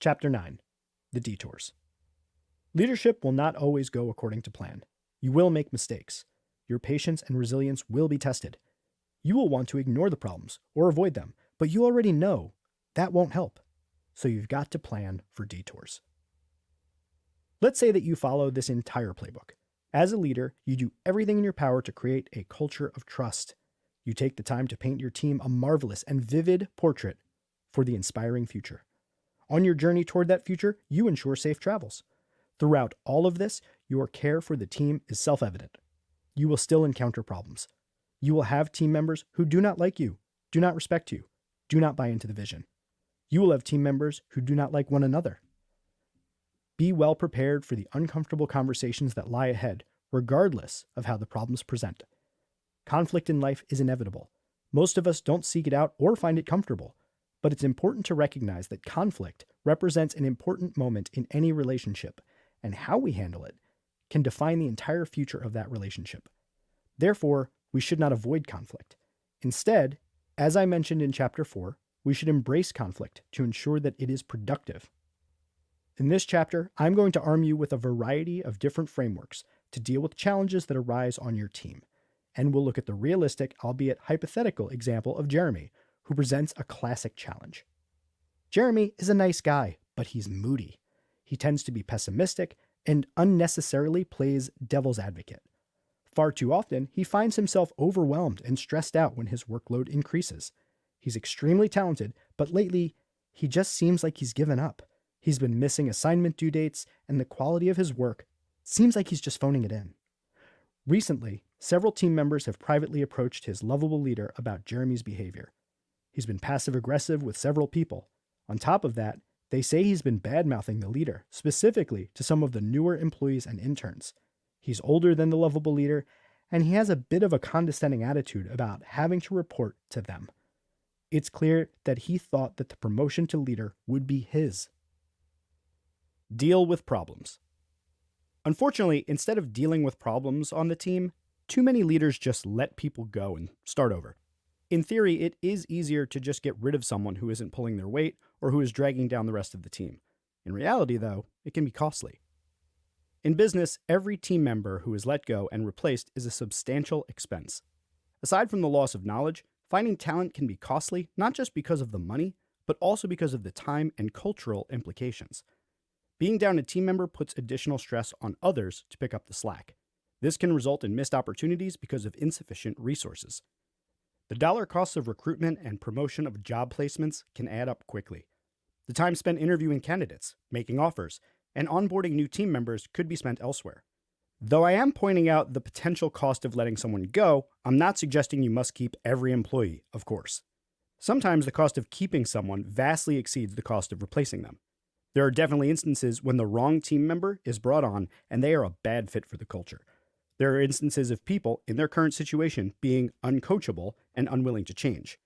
Chapter 9. The Detours. Leadership will not always go according to plan. You will make mistakes. Your patience and resilience will be tested. You will want to ignore the problems or avoid them, but you already know that won't help. So you've got to plan for detours. Let's say that you follow this entire playbook. As a leader, you do everything in your power to create a culture of trust. You take the time to paint your team a marvelous and vivid portrait for the inspiring future. On your journey toward that future, you ensure safe travels. Throughout all of this, your care for the team is self-evident. You will still encounter problems. You will have team members who do not like you, do not respect you, do not buy into the vision. You will have team members who do not like one another. Be well prepared for the uncomfortable conversations that lie ahead, regardless of how the problems present. Conflict in life is inevitable. Most of us don't seek it out or find it comfortable, but it's important to recognize that conflict represents an important moment in any relationship, and how we handle it can define the entire future of that relationship. Therefore, we should not avoid conflict. Instead, as I mentioned in Chapter 4, we should embrace conflict to ensure that it is productive. In this chapter, I'm going to arm you with a variety of different frameworks to deal with challenges that arise on your team. And we'll look at the realistic, albeit hypothetical, example of Jeremy, who presents a classic challenge. Jeremy is a nice guy, but he's moody. He tends to be pessimistic and unnecessarily plays devil's advocate. Far too often, he finds himself overwhelmed and stressed out when his workload increases. He's extremely talented, but lately, he just seems like he's given up. He's been missing assignment due dates, and the quality of his work seems like he's just phoning it in. Recently, several team members have privately approached his lovable leader about Jeremy's behavior. He's been passive-aggressive with several people. On top of that, they say he's been bad-mouthing the leader, specifically to some of the newer employees and interns. He's older than the lovable leader, and he has a bit of a condescending attitude about having to report to them. It's clear that he thought that the promotion to leader would be his. Deal with problems. Unfortunately, instead of dealing with problems on the team, too many leaders just let people go and start over. In theory, it is easier to just get rid of someone who isn't pulling their weight or who is dragging down the rest of the team. In reality, though, it can be costly. In business, every team member who is let go and replaced is a substantial expense. Aside from the loss of knowledge, finding talent can be costly not just because of the money, but also because of the time and cultural implications. Being down a team member puts additional stress on others to pick up the slack. This can result in missed opportunities because of insufficient resources. The dollar costs of recruitment and promotion of job placements can add up quickly. The time spent interviewing candidates, making offers, and onboarding new team members could be spent elsewhere. Though I am pointing out the potential cost of letting someone go, I'm not suggesting you must keep every employee, of course. Sometimes the cost of keeping someone vastly exceeds the cost of replacing them. There are definitely instances when the wrong team member is brought on and they are a bad fit for the culture. There are instances of people in their current situation being uncoachable and unwilling to change.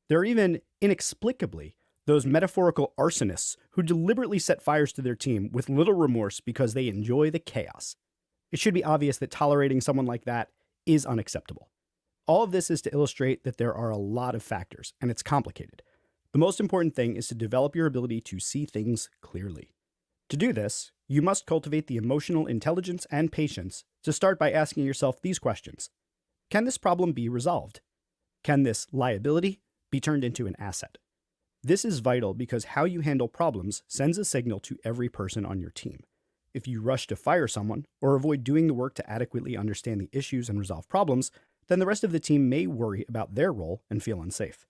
There are even, inexplicably, those metaphorical arsonists who deliberately set fires to their team with little remorse because they enjoy the chaos. It should be obvious that tolerating someone like that is unacceptable. All of this is to illustrate that there are a lot of factors, and it's complicated. The most important thing is to develop your ability to see things clearly. To do this, you must cultivate the emotional intelligence and patience to start by asking yourself these questions. Can this problem be resolved? Can this liability be turned into an asset? This is vital because how you handle problems sends a signal to every person on your team. If you rush to fire someone or avoid doing the work to adequately understand the issues and resolve problems, then the rest of the team may worry about their role and feel unsafe.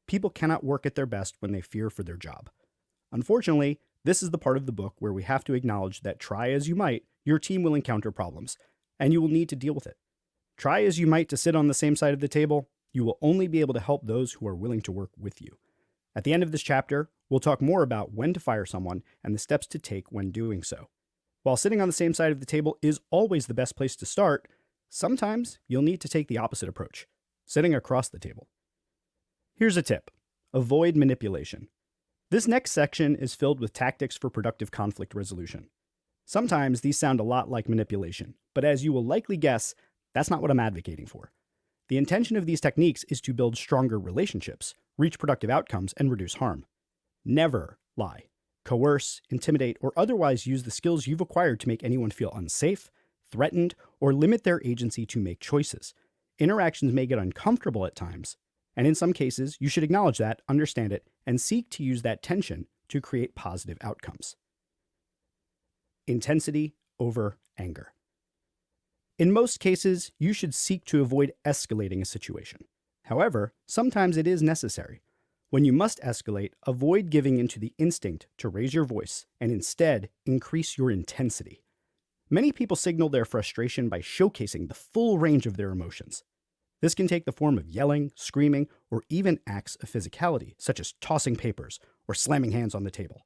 People cannot work at their best when they fear for their job. Unfortunately, this is the part of the book where we have to acknowledge that try as you might, your team will encounter problems, and you will need to deal with it. Try as you might to sit on the same side of the table, you will only be able to help those who are willing to work with you. At the end of this chapter, we'll talk more about when to fire someone and the steps to take when doing so. While sitting on the same side of the table is always the best place to start, sometimes you'll need to take the opposite approach, sitting across the table. Here's a tip. Avoid manipulation. This next section is filled with tactics for productive conflict resolution. Sometimes these sound a lot like manipulation, but as you will likely guess, that's not what I'm advocating for. The intention of these techniques is to build stronger relationships, reach productive outcomes, and reduce harm. Never lie. coerce, intimidate, or otherwise use the skills you've acquired to make anyone feel unsafe, threatened, or limit their agency to make choices. Interactions may get uncomfortable at times, and in some cases, you should acknowledge that, understand it, and seek to use that tension to create positive outcomes. Intensity over anger. In most cases, you should seek to avoid escalating a situation. However, sometimes it is necessary. When you must escalate, avoid giving into the instinct to raise your voice and instead increase your intensity. Many people signal their frustration by showcasing the full range of their emotions. This can take the form of yelling, screaming, or even acts of physicality, such as tossing papers or slamming hands on the table.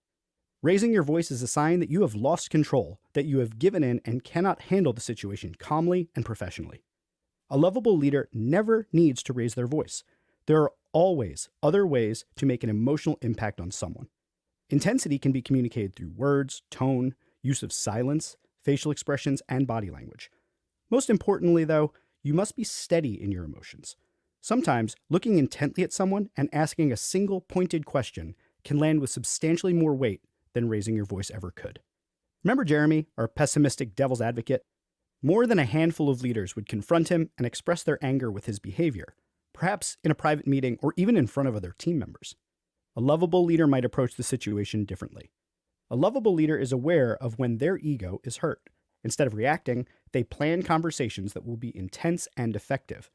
Raising your voice is a sign that you have lost control, that you have given in and cannot handle the situation calmly and professionally. A lovable leader never needs to raise their voice. There are always other ways to make an emotional impact on someone. Intensity can be communicated through words, tone, use of silence, facial expressions, and body language. Most importantly, though, you must be steady in your emotions. Sometimes, looking intently at someone and asking a single pointed question can land with substantially more weight than raising your voice ever could. Remember Jeremy, our pessimistic devil's advocate? More than a handful of leaders would confront him and express their anger with his behavior, perhaps in a private meeting or even in front of other team members. A lovable leader might approach the situation differently. A lovable leader is aware of when their ego is hurt. Instead of reacting, they plan conversations that will be intense and effective.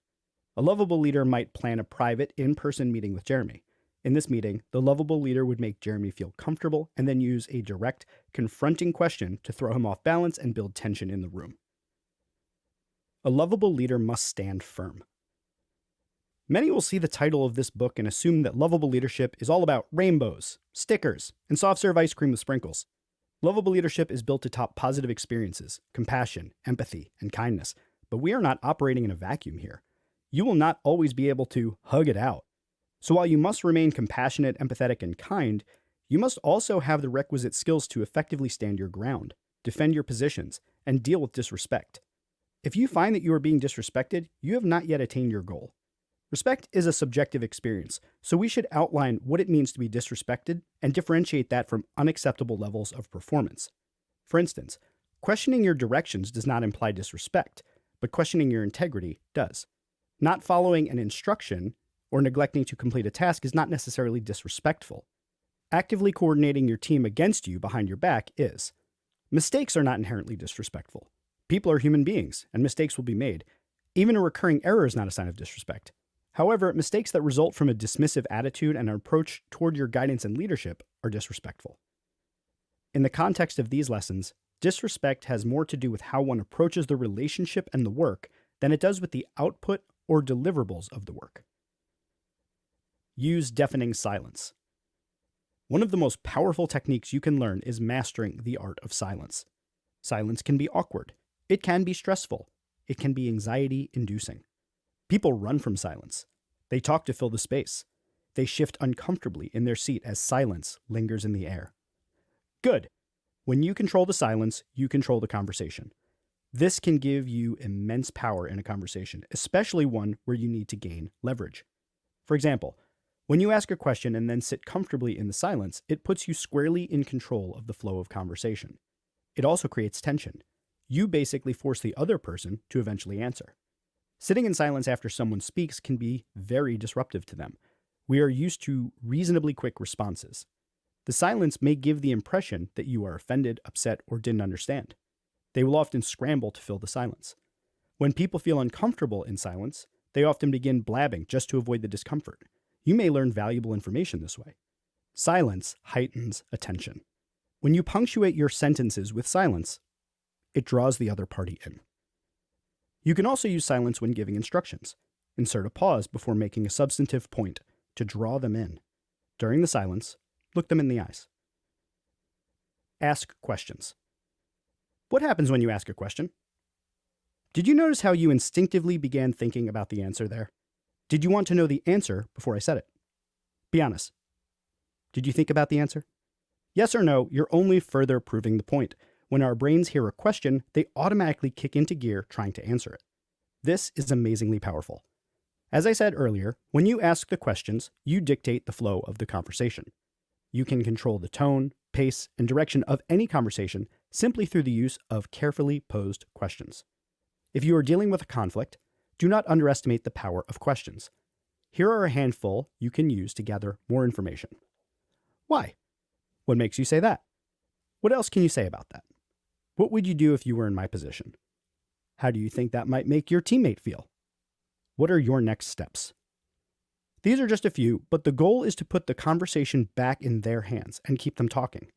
A lovable leader might plan a private, in-person meeting with Jeremy. In this meeting, the lovable leader would make Jeremy feel comfortable and then use a direct, confronting question to throw him off balance and build tension in the room. A lovable leader must stand firm. Many will see the title of this book and assume that lovable leadership is all about rainbows, stickers, and soft-serve ice cream with sprinkles. Lovable leadership is built atop positive experiences, compassion, empathy, and kindness, but we are not operating in a vacuum here. You will not always be able to hug it out. So while you must remain compassionate, empathetic, and kind, you must also have the requisite skills to effectively stand your ground, defend your positions, and deal with disrespect. If you find that you are being disrespected, you have not yet attained your goal. Respect is a subjective experience, so we should outline what it means to be disrespected and differentiate that from unacceptable levels of performance. For instance, questioning your directions does not imply disrespect, but questioning your integrity does. Not following an instruction or neglecting to complete a task is not necessarily disrespectful. Actively coordinating your team against you behind your back is. Mistakes are not inherently disrespectful. People are human beings, and mistakes will be made. Even a recurring error is not a sign of disrespect. However, mistakes that result from a dismissive attitude and an approach toward your guidance and leadership are disrespectful. In the context of these lessons, disrespect has more to do with how one approaches the relationship and the work than it does with the output or deliverables of the work. Use deafening silence. One of the most powerful techniques you can learn is mastering the art of silence. Silence can be awkward. It can be stressful. It can be anxiety-inducing. People run from silence. They talk to fill the space. They shift uncomfortably in their seat as silence lingers in the air. Good. When you control the silence, you control the conversation. This can give you immense power in a conversation, especially one where you need to gain leverage. For example, when you ask a question and then sit comfortably in the silence, it puts you squarely in control of the flow of conversation. It also creates tension. You basically force the other person to eventually answer. Sitting in silence after someone speaks can be very disruptive to them. We are used to reasonably quick responses. The silence may give the impression that you are offended, upset, or didn't understand. They will often scramble to fill the silence. When people feel uncomfortable in silence, they often begin blabbing just to avoid the discomfort. You may learn valuable information this way. Silence heightens attention. When you punctuate your sentences with silence, it draws the other party in. You can also use silence when giving instructions. Insert a pause before making a substantive point to draw them in. During the silence, look them in the eyes. Ask questions. What happens when you ask a question? Did you notice how you instinctively began thinking about the answer there? Did you want to know the answer before I said it? Be honest. Did you think about the answer? Yes or no, you're only further proving the point. When our brains hear a question, they automatically kick into gear trying to answer it. This is amazingly powerful. As I said earlier, when you ask the questions, you dictate the flow of the conversation. You can control the tone, pace, and direction of any conversation simply through the use of carefully posed questions. If you are dealing with a conflict, do not underestimate the power of questions. Here are a handful you can use to gather more information. Why? What makes you say that? What else can you say about that? What would you do if you were in my position? How do you think that might make your teammate feel? What are your next steps? These are just a few, but the goal is to put the conversation back in their hands and keep them talking.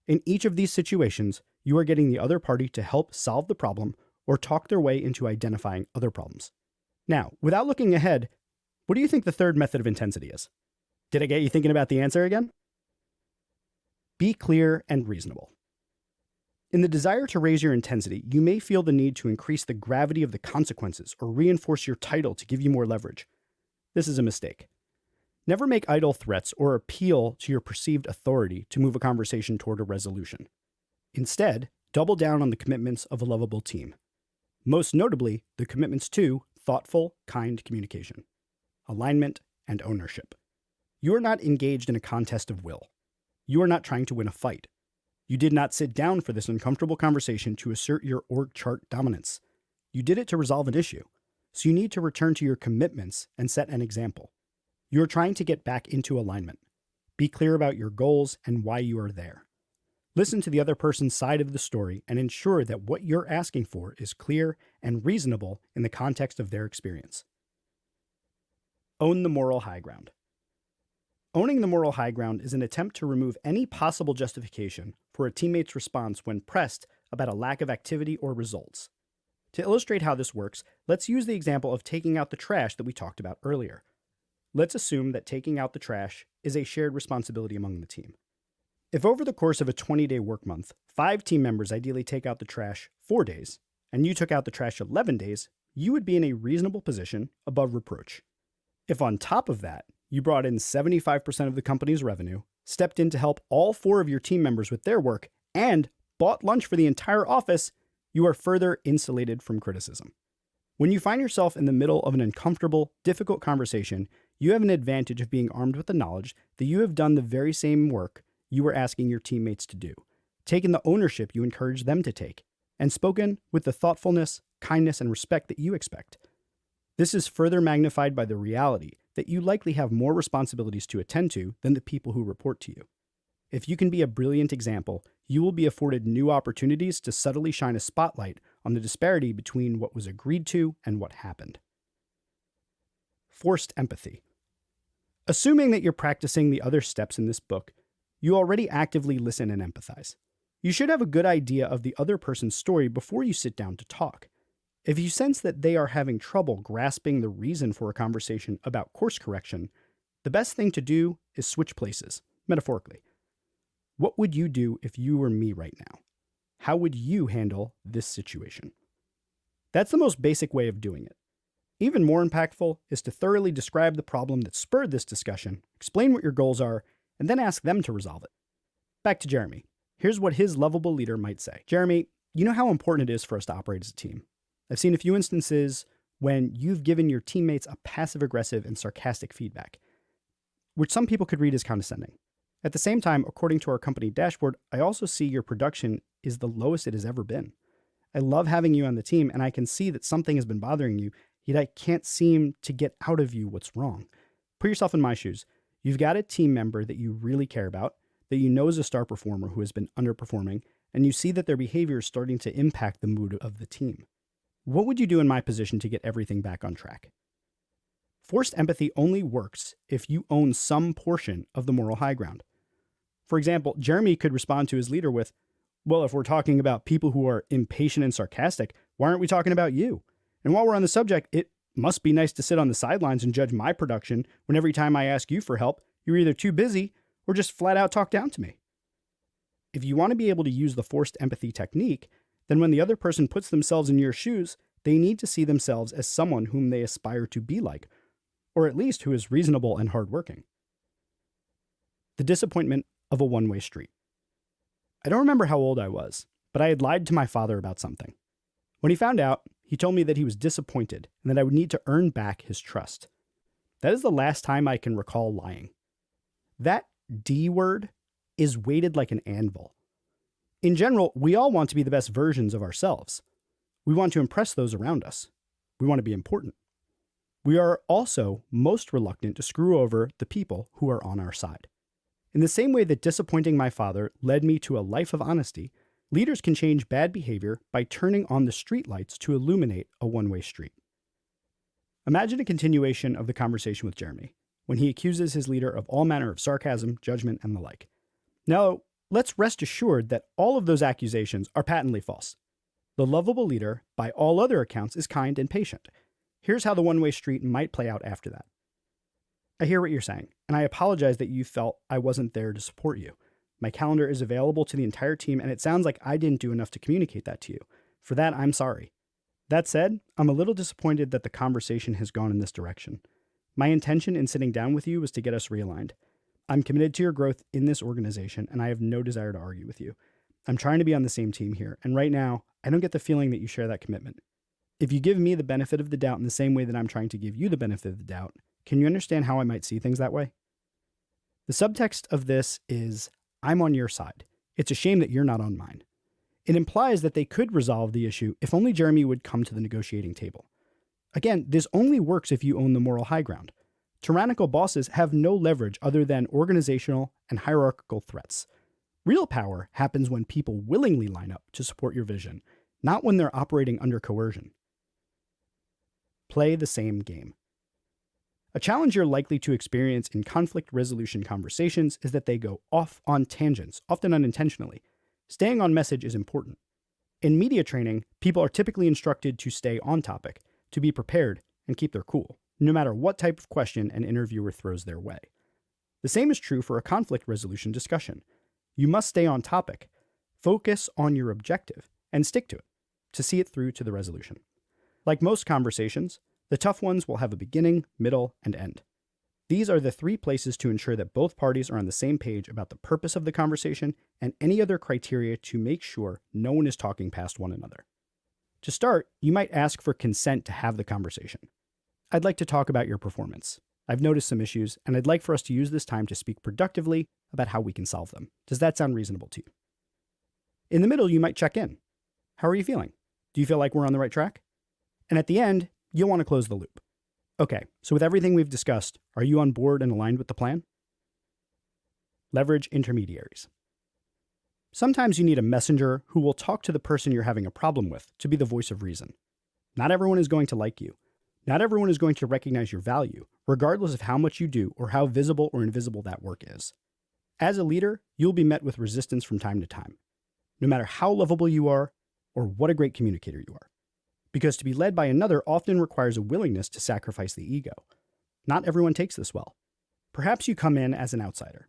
In each of these situations, you are getting the other party to help solve the problem or talk their way into identifying other problems. Now, without looking ahead, what do you think the third method of intensity is? Did I get you thinking about the answer again? Be clear and reasonable. In the desire to raise your intensity, you may feel the need to increase the gravity of the consequences or reinforce your title to give you more leverage. This is a mistake. Never make idle threats or appeal to your perceived authority to move a conversation toward a resolution. Instead, double down on the commitments of a lovable team. Most notably, the commitments to thoughtful, kind communication, alignment, and ownership. You are not engaged in a contest of will. You are not trying to win a fight. You did not sit down for this uncomfortable conversation to assert your org chart dominance. You did it to resolve an issue, so you need to return to your commitments and set an example. You are trying to get back into alignment. Be clear about your goals and why you are there. Listen to the other person's side of the story and ensure that what you're asking for is clear and reasonable in the context of their experience. Own the moral high ground. Owning the moral high ground is an attempt to remove any possible justification for a teammate's response when pressed about a lack of activity or results. To illustrate how this works, let's use the example of taking out the trash that we talked about earlier. Let's assume that taking out the trash is a shared responsibility among the team. If over the course of a 20-day work month, 5 team members ideally take out the trash 4 days, and you took out the trash 11 days, you would be in a reasonable position above reproach. If on top of that, you brought in 75% of the company's revenue, stepped in to help all 4 of your team members with their work, and bought lunch for the entire office, you are further insulated from criticism. When you find yourself in the middle of an uncomfortable, difficult conversation, you have an advantage of being armed with the knowledge that you have done the very same work you were asking your teammates to do, taken the ownership you encourage them to take, and spoken with the thoughtfulness, kindness, and respect that you expect. This is further magnified by the reality that you likely have more responsibilities to attend to than the people who report to you. If you can be a brilliant example, you will be afforded new opportunities to subtly shine a spotlight on the disparity between what was agreed to and what happened. Forced empathy. Assuming that you're practicing the other steps in this book, you already actively listen and empathize. You should have a good idea of the other person's story before you sit down to talk. If you sense that they are having trouble grasping the reason for a conversation about course correction, the best thing to do is switch places, metaphorically. What would you do if you were me right now? How would you handle this situation? That's the most basic way of doing it. Even more impactful is to thoroughly describe the problem that spurred this discussion, explain what your goals are, and then ask them to resolve it. Back to Jeremy. Here's what his lovable leader might say. Jeremy, you know how important it is for us to operate as a team. I've seen a few instances when you've given your teammates a passive-aggressive and sarcastic feedback, which some people could read as condescending. At the same time, according to our company dashboard, I also see your production is the lowest it has ever been. I love having you on the team, and I can see that something has been bothering you, yet I can't seem to get out of you what's wrong. Put yourself in my shoes. You've got a team member that you really care about, that you know is a star performer who has been underperforming, and you see that their behavior is starting to impact the mood of the team. What would you do in my position to get everything back on track? Forced empathy only works if you own some portion of the moral high ground. For example, Jeremy could respond to his leader with, well, if we're talking about people who are impatient and sarcastic, why aren't we talking about you? And while we're on the subject, it must be nice to sit on the sidelines and judge my production when every time I ask you for help, you're either too busy or just flat out talk down to me. If you want to be able to use the forced empathy technique, then when the other person puts themselves in your shoes, they need to see themselves as someone whom they aspire to be like, or at least who is reasonable and hardworking. The disappointment of a one-way street. I don't remember how old I was, but I had lied to my father about something. When he found out, he told me that he was disappointed and that I would need to earn back his trust. That is the last time I can recall lying. That D word, is weighted like an anvil. In general, we all want to be the best versions of ourselves. We want to impress those around us. We want to be important. We are also most reluctant to screw over the people who are on our side. In the same way that disappointing my father led me to a life of honesty, leaders can change bad behavior by turning on the streetlights to illuminate a one-way street. Imagine a continuation of the conversation with Jeremy, when he accuses his leader of all manner of sarcasm, judgment, and the like. Now, let's rest assured that all of those accusations are patently false. The lovable leader, by all other accounts, is kind and patient. Here's how the one-way street might play out after that. I hear what you're saying, and I apologize that you felt I wasn't there to support you. My calendar is available to the entire team, and it sounds like I didn't do enough to communicate that to you. For that, I'm sorry. That said, I'm a little disappointed that the conversation has gone in this direction. My intention in sitting down with you was to get us realigned. I'm committed to your growth in this organization, and I have no desire to argue with you. I'm trying to be on the same team here, and right now, I don't get the feeling that you share that commitment. If you give me the benefit of the doubt in the same way that I'm trying to give you the benefit of the doubt, can you understand how I might see things that way? The subtext of this is, I'm on your side. It's a shame that you're not on mine. It implies that they could resolve the issue if only Jeremy would come to the negotiating table. Again, this only works if you own the moral high ground. Tyrannical bosses have no leverage other than organizational and hierarchical threats. Real power happens when people willingly line up to support your vision, not when they're operating under coercion. Play the same game. A challenge you're likely to experience in conflict resolution conversations is that they go off on tangents, often unintentionally. Staying on message is important. In media training, people are typically instructed to stay on topic, to be prepared, and keep their cool, no matter what type of question an interviewer throws their way. The same is true for a conflict resolution discussion. You must stay on topic, focus on your objective, and stick to it, to see it through to the resolution. Like most conversations, the tough ones will have a beginning, middle, and end. These are the three places to ensure that both parties are on the same page about the purpose of the conversation and any other criteria to make sure no one is talking past one another. To start, you might ask for consent to have the conversation. I'd like to talk about your performance. I've noticed some issues, and I'd like for us to use this time to speak productively about how we can solve them. Does that sound reasonable to you? In the middle, you might check in. How are you feeling? Do you feel like we're on the right track? And at the end, you'll want to close the loop. Okay, so with everything we've discussed, are you on board and aligned with the plan? Leverage intermediaries. Sometimes you need a messenger who will talk to the person you're having a problem with to be the voice of reason. Not everyone is going to like you. Not everyone is going to recognize your value, regardless of how much you do or how visible or invisible that work is. As a leader, you'll be met with resistance from time to time, no matter how lovable you are or what a great communicator you are. Because to be led by another often requires a willingness to sacrifice the ego. Not everyone takes this well. Perhaps you come in as an outsider.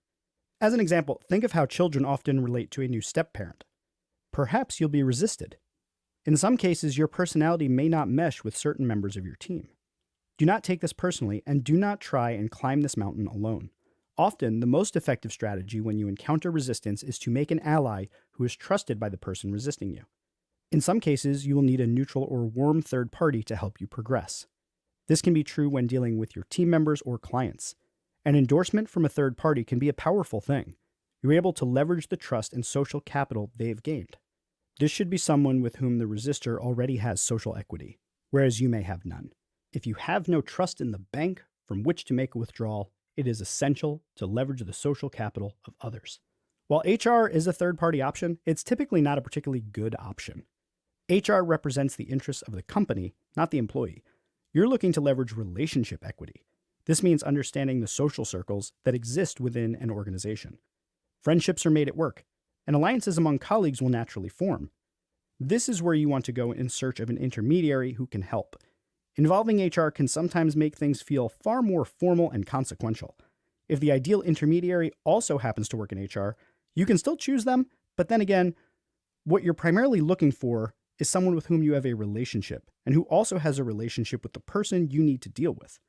As an example, think of how children often relate to a new step-parent. Perhaps you'll be resisted. In some cases, your personality may not mesh with certain members of your team. Do not take this personally, and do not try and climb this mountain alone. Often, the most effective strategy when you encounter resistance is to make an ally who is trusted by the person resisting you. In some cases, you will need a neutral or warm third party to help you progress. This can be true when dealing with your team members or clients. An endorsement from a third party can be a powerful thing. You're able to leverage the trust and social capital they've gained. This should be someone with whom the resistor already has social equity, whereas you may have none. If you have no trust in the bank from which to make a withdrawal, it is essential to leverage the social capital of others. While HR is a third-party option, it's typically not a particularly good option. HR represents the interests of the company, not the employee. You're looking to leverage relationship equity. This means understanding the social circles that exist within an organization. Friendships are made at work, and alliances among colleagues will naturally form. This is where you want to go in search of an intermediary who can help. Involving HR can sometimes make things feel far more formal and consequential. If the ideal intermediary also happens to work in HR, you can still choose them, but then again, what you're primarily looking for is someone with whom you have a relationship and who also has a relationship with the person you need to deal with.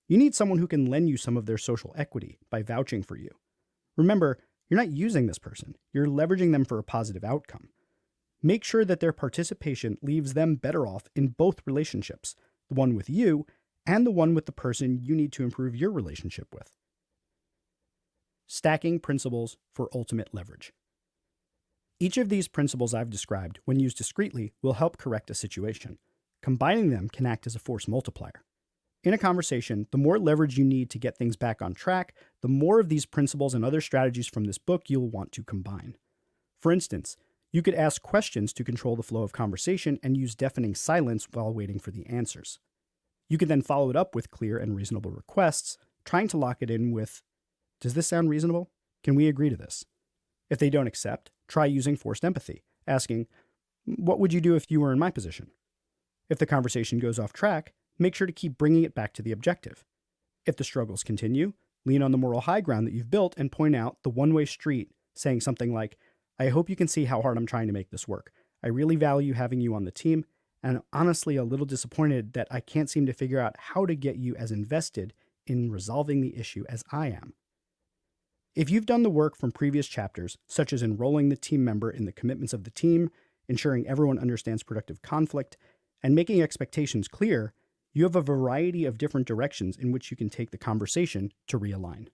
You need someone who can lend you some of their social equity by vouching for you. Remember, you're not using this person, you're leveraging them for a positive outcome. Make sure that their participation leaves them better off in both relationships, the one with you and the one with the person you need to improve your relationship with. stacking principles for ultimate leverage. Each of these principles I've described, when used discreetly, will help correct a situation. Combining them can act as a force multiplier. In a conversation, the more leverage you need to get things back on track, the more of these principles and other strategies from this book you'll want to combine. For instance, you could ask questions to control the flow of conversation and use deafening silence while waiting for the answers. You could then follow it up with clear and reasonable requests, trying to lock it in with, "Does this sound reasonable? Can we agree to this?" If they don't accept, try using forced empathy, asking, "What would you do if you were in my position?" If the conversation goes off track, make sure to keep bringing it back to the objective. If the struggles continue, lean on the moral high ground that you've built and point out the one-way street, saying something like, "I hope you can see how hard I'm trying to make this work. I really value having you on the team, and I'm honestly a little disappointed that I can't seem to figure out how to get you as invested in resolving the issue as I am." If you've done the work from previous chapters, such as enrolling the team member in the commitments of the team, ensuring everyone understands productive conflict, and making expectations clear, you have a variety of different directions in which you can take the conversation to realign.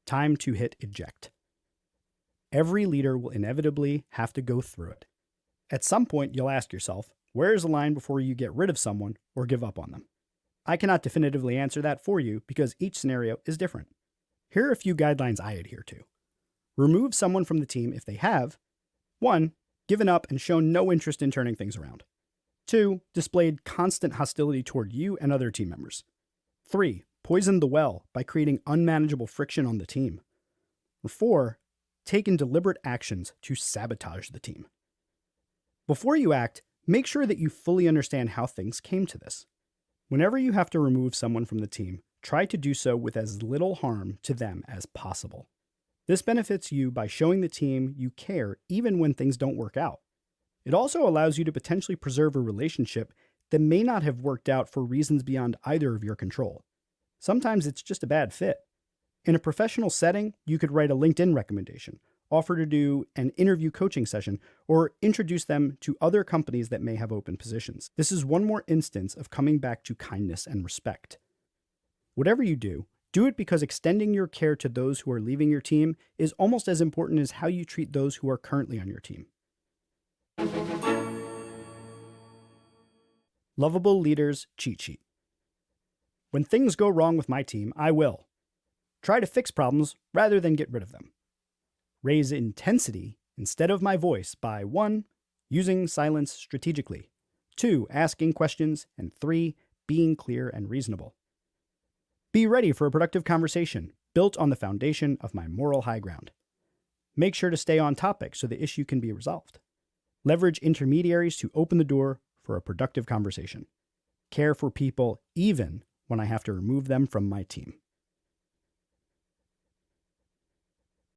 Time to hit eject. Every leader will inevitably have to go through it. At some point, you'll ask yourself, where's the line before you get rid of someone or give up on them? I cannot definitively answer that for you because each scenario is different. Here are a few guidelines I adhere to. Remove someone from the team if they have 1. Given up and shown no interest in turning things around. 2. Displayed constant hostility toward you and other team members. 3. Poisoned the well by creating unmanageable friction on the team. 4. Taken deliberate actions to sabotage the team. Before you act, make sure that you fully understand how things came to this. Whenever you have to remove someone from the team, try to do so with as little harm to them as possible. This benefits you by showing the team you care even when things don't work out. It also allows you to potentially preserve a relationship that may not have worked out for reasons beyond either of your control. Sometimes it's just a bad fit. In a professional setting, you could write a LinkedIn recommendation, offer to do an interview coaching session, or introduce them to other companies that may have open positions. This is one more instance of coming back to kindness and respect. Whatever you do, do it because extending your care to those who are leaving your team is almost as important as how you treat those who are currently on your team. Lovable Leader's Cheat Sheet. When things go wrong with my team, I will try to fix problems rather than get rid of them. Raise intensity instead of my voice by 1. Using silence strategically, 2. Asking questions, and 3. Being clear and reasonable. Be ready for a productive conversation built on the foundation of my moral high ground. Make sure to stay on topic so the issue can be resolved. Leverage intermediaries to open the door for a productive conversation. Care for people even when I have to remove them from my team.